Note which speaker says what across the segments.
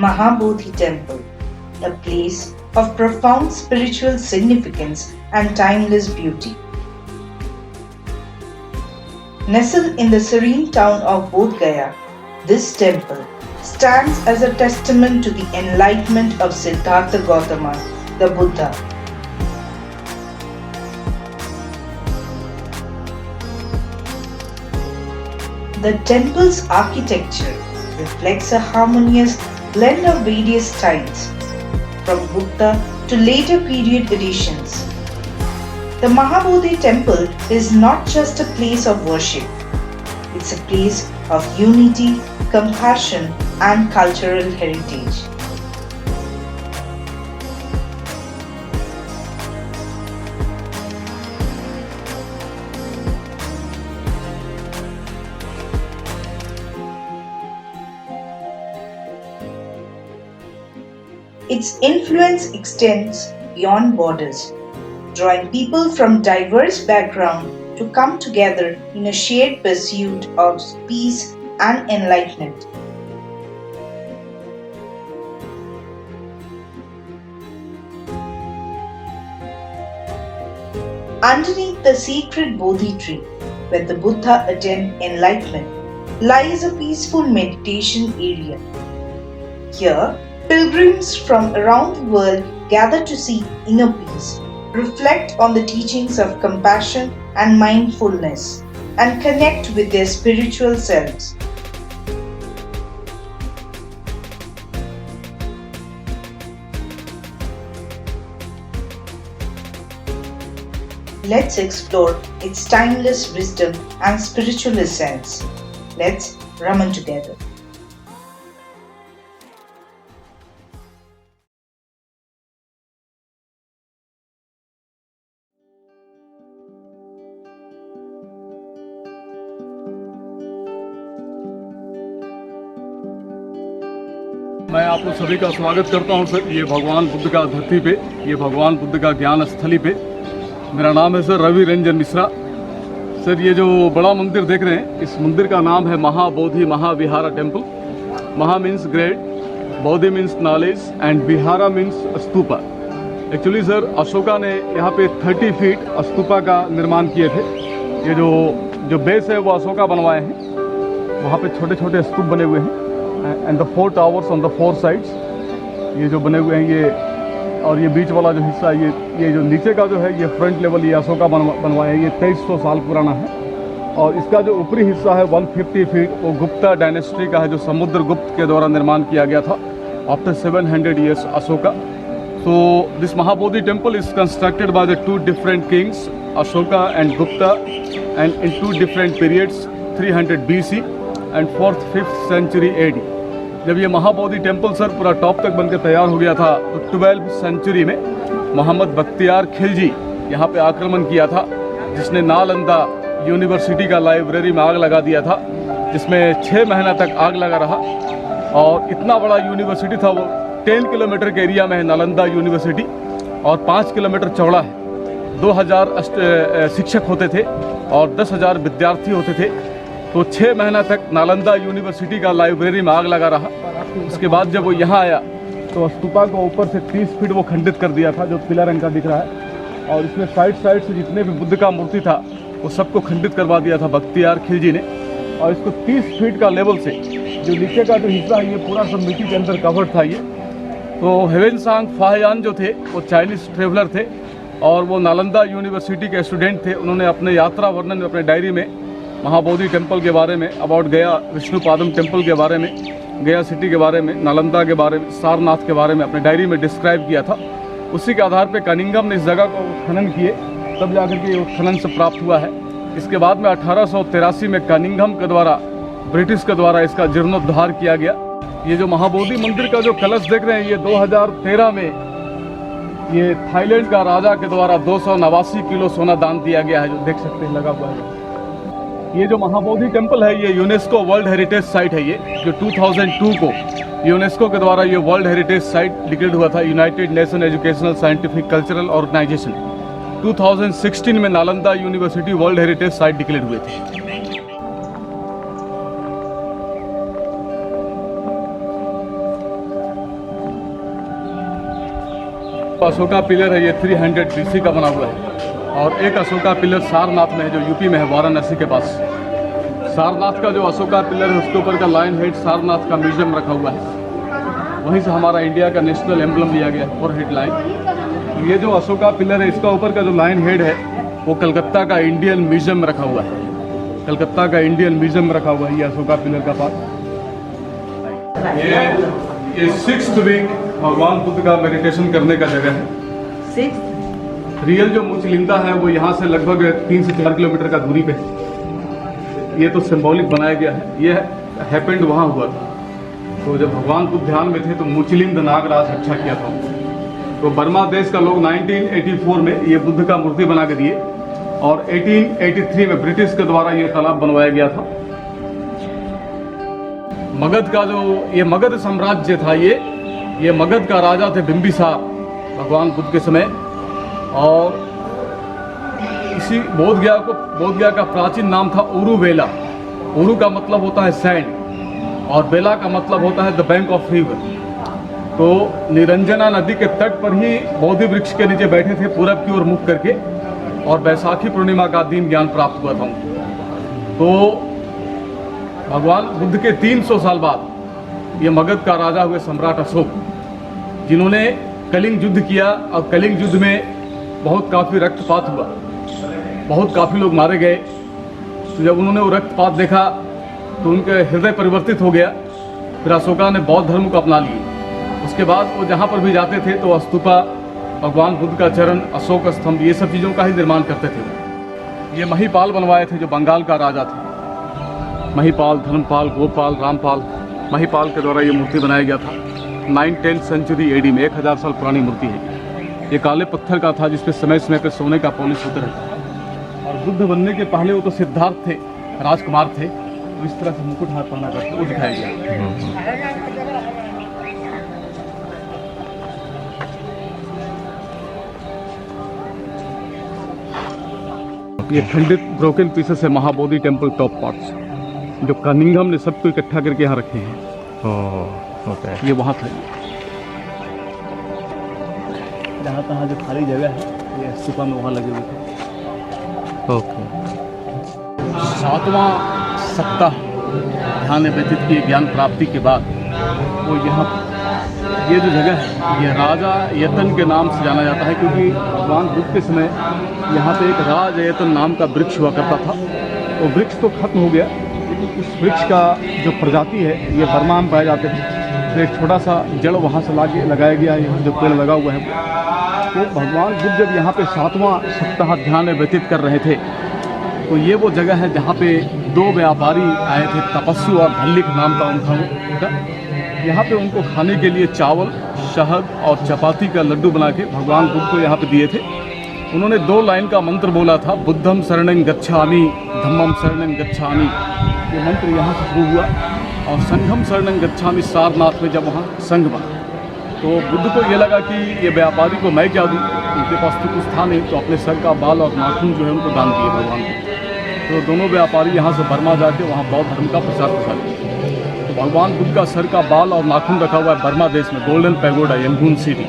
Speaker 1: Mahabodhi Temple, a place of profound spiritual significance and timeless beauty. Nestled in the serene town of Bodh Gaya, this temple stands as a testament to the enlightenment of Siddhartha Gautama, the Buddha. The temple's architecture reflects a harmonious blend of various styles, from Gupta to later period additions. The Mahabodhi temple is not just a place of worship, it's a place of unity, compassion, and cultural heritage. Its influence extends beyond borders, drawing people from diverse backgrounds to come together in a shared pursuit of peace and enlightenment. Underneath the sacred Bodhi tree, where the Buddha attained enlightenment, lies a peaceful meditation area. Here, pilgrims from around the world gather to seek inner peace, reflect on the teachings of compassion and mindfulness, and connect with their spiritual selves. Let's explore its timeless wisdom and spiritual essence. Let's Raman together.
Speaker 2: मैं आप लोग सभी का स्वागत करता हूं sir. ये भगवान बुद्ध का धरती पे, ये भगवान बुद्ध का ज्ञान स्थली पे। मेरा नाम है सर रवि रंजन मिश्रा। सर ये जो बड़ा मंदिर देख रहे हैं, इस मंदिर का नाम है Mahabodhi Mahavihara temple. Maha means great, bodhi means knowledge and vihara means stupa. Actually sir Ashoka ने यहाँ पे 30 फीट स्तूपा का निर्माण किए थे। ये जो बेस है वो अशोका बनवाए हैं। वहाँ पे छोटे छोटे स्तूप बने हुए हैं and the 4 towers on the 4 sides, ये जो बने हुए हैं ये, और ये बीच वाला जो हिस्सा, ये जो नीचे का जो है ये फ्रंट लेवल ये अशोका बनवाया है। ये 2300 साल पुराना है। और इसका जो ऊपरी हिस्सा है 150 फीट वो गुप्ता डायनेस्टी का है, जो समुद्रगुप्त के द्वारा निर्माण किया गया था after 700 years Ashoka. So this Mahabodhi temple is constructed by the 2 different kings Ashoka and Gupta and in 2 different periods 300 BC and 4th 5th century AD। जब ये महाबोधि टेम्पल सर पूरा टॉप तक बनकर तैयार हो गया था तो 12th सेंचुरी में मोहम्मद बख्तियार खिलजी यहाँ पे आक्रमण किया था, जिसने नालंदा यूनिवर्सिटी का लाइब्रेरी में आग लगा दिया था, जिसमें 6 महीना तक आग लगा रहा। और इतना बड़ा यूनिवर्सिटी था वो, 10 किलोमीटर के एरिया में है नालंदा यूनिवर्सिटी और 5 किलोमीटर चौड़ा है। 2000 शिक्षक होते थे और 10,000 विद्यार्थी होते थे। तो 6 महीना तक नालंदा यूनिवर्सिटी का लाइब्रेरी में आग लगा रहा। उसके बाद जब वो यहाँ आया तो स्तूपा को ऊपर से 30 फीट वो खंडित कर दिया था, जो पीला रंग का दिख रहा है। और इसमें साइड से जितने भी बुद्ध का मूर्ति था वो सबको खंडित करवा दिया था बख्तियार खिलजी ने। और इसको 30 फीट का लेवल से, जो नीचे का जो हिस्सा है ये पूरा सब मिट्टी के अंदर कवर्ड था ये। तो हेवेनसांग फाहयान जो थे वो चाइनीज़ ट्रेवलर थे और वो नालंदा यूनिवर्सिटी के स्टूडेंट थे। उन्होंने अपने यात्रा वर्णन में अपने डायरी में महाबोधि टेम्पल के बारे में, अबाउट गया विष्णुपादम टेम्पल के बारे में, गया सिटी के बारे में, नालंदा के बारे में, सारनाथ के बारे में अपने डायरी में डिस्क्राइब किया था। उसी के आधार पे कनिंघम ने इस जगह को खनन किए, तब जाकर के उत्खनन से प्राप्त हुआ है। इसके बाद में 1883 में कनिंघम के द्वारा, ब्रिटिश के द्वारा इसका जीर्णोद्धार किया गया। ये जो महाबोधि मंदिर का जो कलश देख रहे हैं ये 2013 में ये थाईलैंड का राजा के द्वारा 289 किलो सोना दान दिया गया है, जो देख सकते हैं लगा हुआ है। ये जो महाबोधि टेम्पल है ये यूनेस्को वर्ल्ड हेरिटेज साइट है। ये जो 2002 को यूनेस्को के द्वारा ये वर्ल्ड हेरिटेज साइट डिक्लेयर हुआ था, united nation educational scientific cultural organization. 2016 में Nalanda university world heritage site declare हुए थे। अशोका पिलर है ये 300 BC का बना हुआ है। और एक अशोका पिलर सारनाथ में है जो यूपी में है, वाराणसी के पास। सारनाथ का जो अशोका पिलर है उसके ऊपर का लाइन हेड सारनाथ का म्यूजियम रखा हुआ है। वहीं से हमारा इंडिया का नेशनल एम्बलम लिया गया है, 4 हेड लाइन। ये जो अशोका पिलर है इसका ऊपर का जो लाइन हेड है वो कलकत्ता का इंडियन म्यूजियम में रखा हुआ है। कलकत्ता का इंडियन म्यूजियम में रखा हुआ है ये अशोका पिलर का पार्ट। ये 6th वीक भगवान बुद्ध का मेडिटेशन करने का जगह है। रियल जो मुचलिंदा है वो यहाँ से लगभग 3 से 4 किलोमीटर का दूरी पे है। ये तो सिंबॉलिक बनाया गया है। ये हैपेंड वहाँ हुआ था। तो जब भगवान बुद्ध ध्यान में थे तो मुचलिंद नागराज रक्षा किया था। तो बर्मा देश का लोग 1984 में ये बुद्ध का मूर्ति बना के दिए और 1883 में ब्रिटिश के द्वारा ये तालाब बनवाया गया था। मगध का जो ये मगध साम्राज्य था ये मगध का राजा थे बिंबिसार भगवान बुद्ध के समय। और इसी बोधगया का प्राचीन नाम था उरुवेला। उरु का मतलब होता है सैंड और बेला का मतलब होता है द बैंक ऑफ रिवर। तो निरंजना नदी के तट पर ही बोधि वृक्ष के नीचे बैठे थे पूरब की ओर मुख करके और बैसाखी पूर्णिमा का दिन ज्ञान प्राप्त हुआ था। तो भगवान बुद्ध के 300 साल बाद ये मगध का राजा हुए सम्राट अशोक, जिन्होंने कलिंग युद्ध किया और कलिंग युद्ध में बहुत काफ़ी रक्तपात हुआ, बहुत काफ़ी लोग मारे गए। तो जब उन्होंने वो रक्तपात देखा तो उनके हृदय परिवर्तित हो गया। फिर अशोका ने बौद्ध धर्म को अपना लिए। उसके बाद वो जहाँ पर भी जाते थे तो स्तूपा, भगवान बुद्ध का चरण, अशोक स्तंभ, ये सब चीज़ों का ही निर्माण करते थे। ये महिपाल बनवाए थे जो बंगाल का राजा थे। महिपाल, धर्मपाल, गोपाल, रामपाल, महिपाल के द्वारा ये मूर्ति बनाया गया था। 9th-10th सेंचुरी AD में 1000 साल पुरानी मूर्ति है। ये काले पत्थर का था जिसपे समय समय पे सोने का पॉलिश होता रहता। और बुद्ध बनने के पहले वो तो सिद्धार्थ थे, राजकुमार थे। तो इस तरह से मुकुट हाथ पहना करके वो दिखाया गया। ये खंडित ब्रोकन पीसेस है महाबोधि टेम्पल टॉप पार्ट्स जो कनिंघम ने सबको इकट्ठा करके यहाँ रखे हैं।
Speaker 3: ओके।
Speaker 2: ये वहाँ था। जहाँ तहाँ जो खाली जगह है ये स्तूपा में वहाँ लगे हुए थे।
Speaker 3: ओके।
Speaker 2: 7वां सप्ताह ध्यान में व्यतीत किए ज्ञान प्राप्ति के बाद वो यहाँ ये जो जगह है ये राजा यतन के नाम से जाना जाता है, क्योंकि भगवान बुद्ध के समय यहाँ पे एक राज यतन नाम का वृक्ष हुआ करता था। वो वृक्ष तो खत्म हो गया, लेकिन उस वृक्ष का जो प्रजाति है ये बर्मा में पाए जाते थे। तो एक छोटा सा जड़ वहाँ से लगाया गया है, यहाँ जो पेड़ लगा हुआ है। तो भगवान बुद्ध जब यहाँ पे 7वां सप्ताह ध्यान में व्यतीत कर रहे थे तो ये वो जगह है जहाँ पे 2 व्यापारी आए थे, तपस्सु और भल्लिक नाम का उनका। यहाँ पे उनको खाने के लिए चावल, शहद और चपाती का लड्डू बना के भगवान बुद्ध को यहाँ पे दिए थे। उन्होंने 2 लाइन का मंत्र बोला था, बुद्धम शरणं गच्छामि, धम्मम शरणं गच्छामि। ये मंत्र यहाँ से शुरू हुआ और संघम शरणं गच्छामि सारनाथ में जब वहाँ संघ बना तो बुद्ध को ये लगा कि ये व्यापारी को मैं क्या दूँ, उनके पास तो कुछ था नहीं। तो अपने सर का बाल और नाखून जो है उनको दान दिए भगवान को। तो दोनों व्यापारी यहाँ से बर्मा जाके वहाँ बौद्ध धर्म का प्रचार प्रसार किया। तो भगवान बुद्ध का सर का बाल और नाखून रखा हुआ है बर्मा देश में, गोल्डन पैगोडा यंगून सिटी।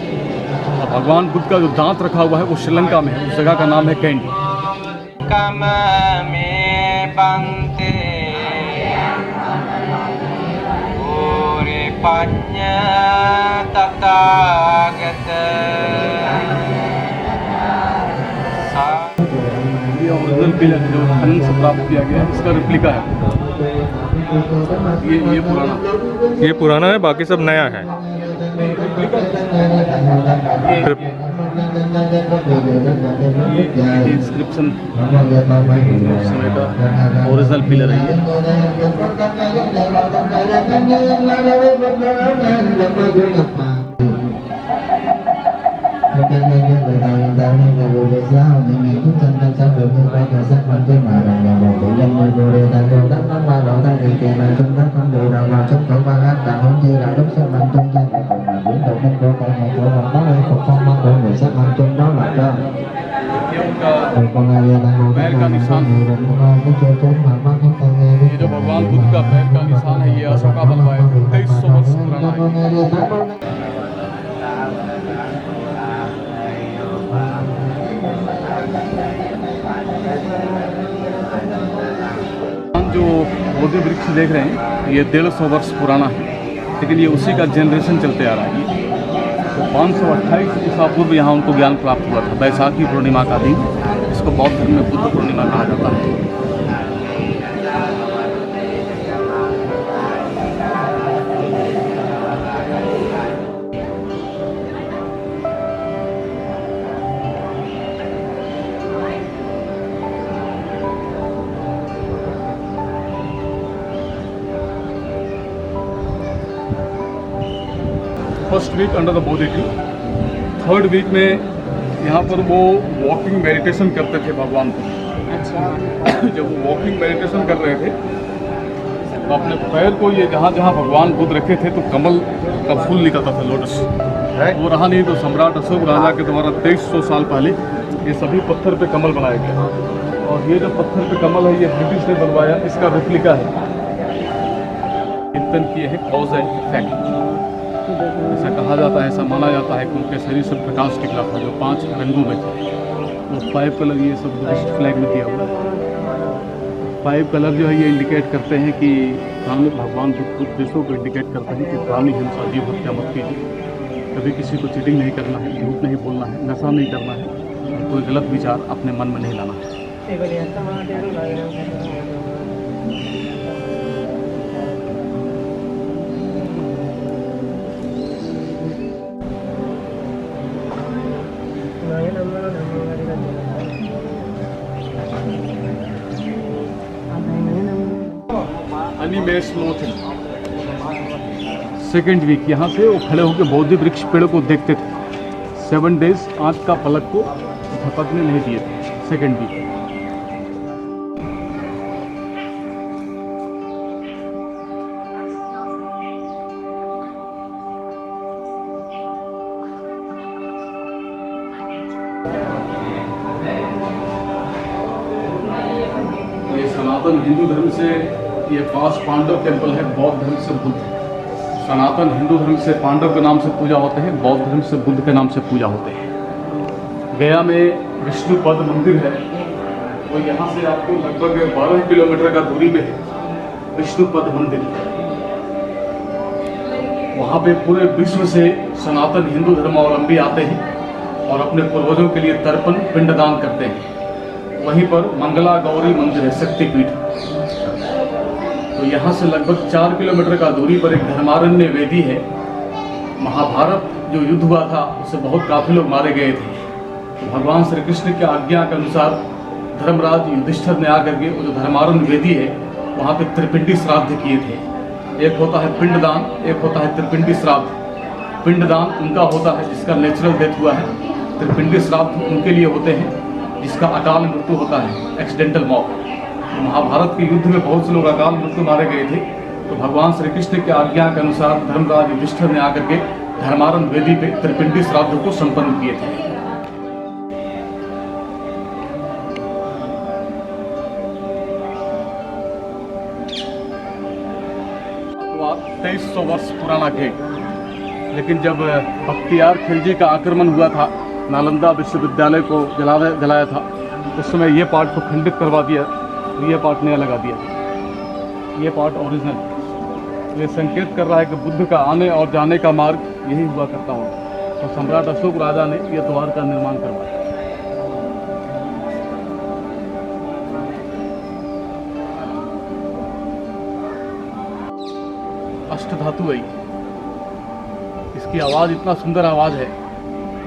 Speaker 2: और भगवान बुद्ध का जो दांत रखा हुआ है वो श्रीलंका में है, उस जगह का नाम है कैंडी। ये ओरिजिनल पिलर जो खनन से प्राप्त किया गया है, इसका रिप्लिका है।
Speaker 3: ये पुराना है, बाकी सब नया है।
Speaker 2: ये इंस्क्रिप्शन समय का ओरिजिनल पिलर है पैर का निशान। ये जो भगवान बुद्ध का पैर का निशान है ये अशोका बनवाया 2300 वर्ष पुराना है। बोधि वृक्ष देख रहे हैं ये 150 वर्ष पुराना है, लेकिन ये उसी का जनरेशन चलते आ रहा है। तो 528 ईसा पूर्व यहाँ उनको ज्ञान प्राप्त हुआ था, बैसाखी पूर्णिमा का दिन, इसको बौद्ध धर्म में बुद्ध पूर्णिमा कहा जाता है। First week under the Bodhi tree, third week में यहाँ पर वो वॉकिंग मेडिटेशन करते थे भगवान को। जब वो वॉकिंग मेडिटेशन कर रहे थे तो अपने पैर को ये जहाँ जहाँ भगवान बुद्ध रखे थे तो कमल का फूल निकलता था, लोटस। वो रहा नहीं तो सम्राट अशोक राजा के द्वारा 2300 साल पहले ये सभी पत्थर पे कमल बनाया गया। और ये जो पत्थर पे कमल है ये ब्रिटिश ने बनवाया, इसका रेप्लिका है। चिंतन किए है कॉज एंड इफेक्ट। ऐसा कहा जाता है, ऐसा माना जाता है कि उनके शरीर से प्रकाश निकला था जो 5 रंगों में थे। वो 5 कलर ये सब बुद्धिस्ट फ्लैग में दिया हुआ है। 5 कलर जो है ये इंडिकेट करते हैं कि सामने भगवान बुद्ध देशों को इंडिकेट करते हैं कि प्राणी हिंसा, जीव हत्या मत कीजिए, कभी किसी को चीटिंग नहीं करना है, झूठ नहीं बोलना है, नशा नहीं करना है, कोई गलत विचार अपने मन में नहीं लाना है। Animes nothing. सेकेंड वीक यहाँ से वो खड़े होकर बोधि वृक्ष पेड़ को देखते थे। 7 डेज आँख का पलक को झपकने नहीं दिए थे। सेकेंड वीक ये सनातन हिंदू धर्म से ये पास पांडव टेम्पल है, बौद्ध धर्म से बुद्ध। सनातन हिंदू धर्म से पांडव के नाम से पूजा होते हैं, बौद्ध धर्म से बुद्ध के नाम से पूजा होते हैं। गया में विष्णुपद मंदिर है, वो यहाँ से आपको लगभग 12 किलोमीटर का दूरी पे है विष्णुपद मंदिर। वहाँ पे पूरे विश्व से सनातन हिंदू धर्मावलंबी आते हैं और अपने पूर्वजों के लिए तर्पण पिंडदान करते हैं। वहीं पर मंगला गौरी मंदिर है, शक्तिपीठ। तो यहाँ से लगभग 4 किलोमीटर का दूरी पर एक धर्मारण्य वेदी है। महाभारत जो युद्ध हुआ था उससे बहुत काफ़ी लोग मारे गए थे। तो भगवान श्री कृष्ण की आज्ञा के अनुसार धर्मराज युधिष्ठिर ने आकर के वो जो धर्मारण्य वेदी है वहाँ पे त्रिपिंडी श्राद्ध किए थे। एक होता है पिंडदान, एक होता है त्रिपिंडी श्राद्ध। पिंडदान उनका होता है जिसका नेचुरल डेथ हुआ है, त्रिपिंडी श्राद्ध उनके लिए होते हैं जिसका अकाल मृत्यु होता है, एक्सीडेंटल मौत। तो महाभारत के युद्ध में बहुत से लोग अकाल मृत्यु मारे गए थे। तो भगवान श्री कृष्ण की आज्ञा के अनुसार धर्मराज युधिष्ठिर ने आकर के धर्मारण्य वेदी पे त्रिपिंडी श्राद्ध को संपन्न किए थे। 2300 वर्ष पुराना गेट। लेकिन जब बख्तियार खिलजी का आक्रमण हुआ था, नालंदा विश्वविद्यालय को जलाया था, उस समय ये पार्ट को खंडित करवा दिया, तो ये पार्ट नया लगा दिया। ये पार्ट ओरिजिनल। ये संकेत कर रहा है कि बुद्ध का आने और जाने का मार्ग यही हुआ करता होगा। तो सम्राट अशोक राजा ने यह द्वार का निर्माण करवाया। अष्ट धातु है। इसकी आवाज़ इतना सुंदर आवाज़ है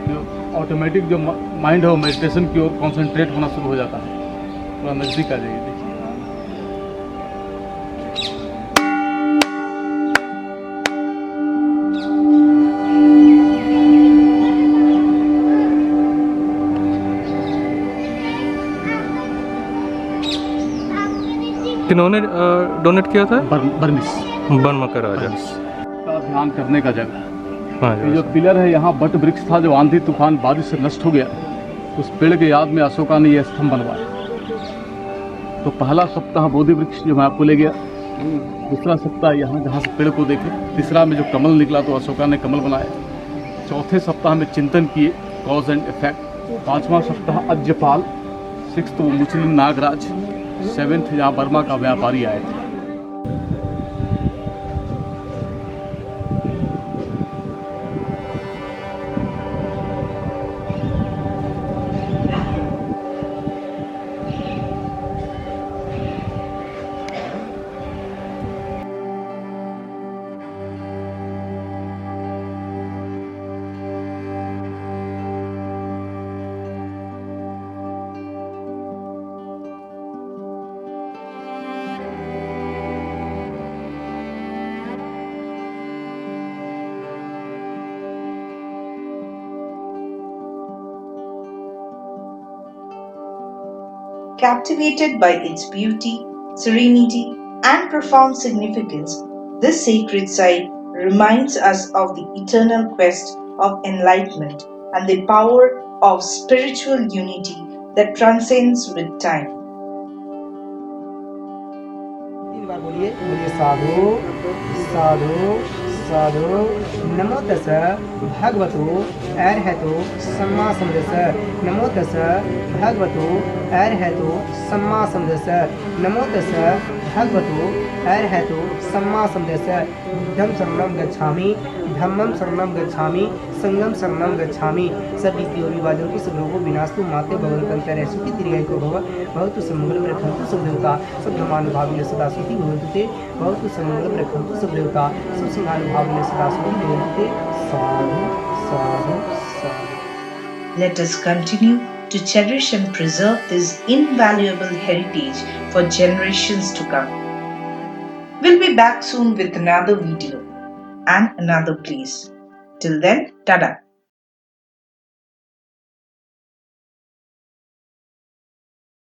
Speaker 2: जो ऑटोमेटिक जो माइंड है वो मेडिटेशन की ओर कॉन्सेंट्रेट होना शुरू हो जाता है। थोड़ा नज़दीक आ जाइए, देखिए।
Speaker 3: किन्होंने डोनेट किया था?
Speaker 2: बर्मिस
Speaker 3: बर्मा का राजा
Speaker 2: का ध्यान करने का जगह।
Speaker 3: हाँ
Speaker 2: ये जो पिलर है यहाँ बट वृक्ष था जो आंधी तूफान बारिश से नष्ट हो गया। उस पेड़ के याद में अशोका ने यह स्तंभ बनवाया। तो पहला सप्ताह बोधि वृक्ष जो मैं आपको ले गया, दूसरा सप्ताह यहाँ जहाँ से पेड़ को देखे, तीसरा में जो कमल निकला तो अशोका ने कमल बनाया। चौथे सप्ताह में चिंतन किए, कॉज एंड इफेक्ट। पाँचवा सप्ताह अज्यपाल, 6th वो मुचलिन नागराज, 7th यहाँ बर्मा का व्यापारी आए थे।
Speaker 1: Captivated by its beauty, serenity, and profound significance, this sacred site reminds us of the eternal quest of enlightenment and the power of spiritual unity that transcends with time.
Speaker 4: तीन बार बोलिए साधु साधु साधु नमो तस् भगवतो अरहतो सम्मा सम्बुद्ध नमो तस् भगवतो अरहतो सम्मा सम्बुद्ध नमो तस् भगवतो अरहतो सम्मा सम्बुद्ध बुद्धं शरणं गच्छामि धम्मं शरणं गच्छामि संगम शरणं गच्छामि। सब रीति और रिवाजों की सब लोगों विनाश तु माते भगवंतर सुखी दीर्घायु भव भवतु समंगलम रखन्तु सब देवता सब धर्मानुभाविनः सदा सुखी भवन्तु ते भवतु समंगलम रखन्तु सब देवता सब सिंहानुभाविनः सदा सुखी भवन्तु ते। साधु साधु साधु।
Speaker 1: Let us continue to cherish and preserve this invaluable heritage for generations to come. We'll be back soon with another video and another place. Till then, tada!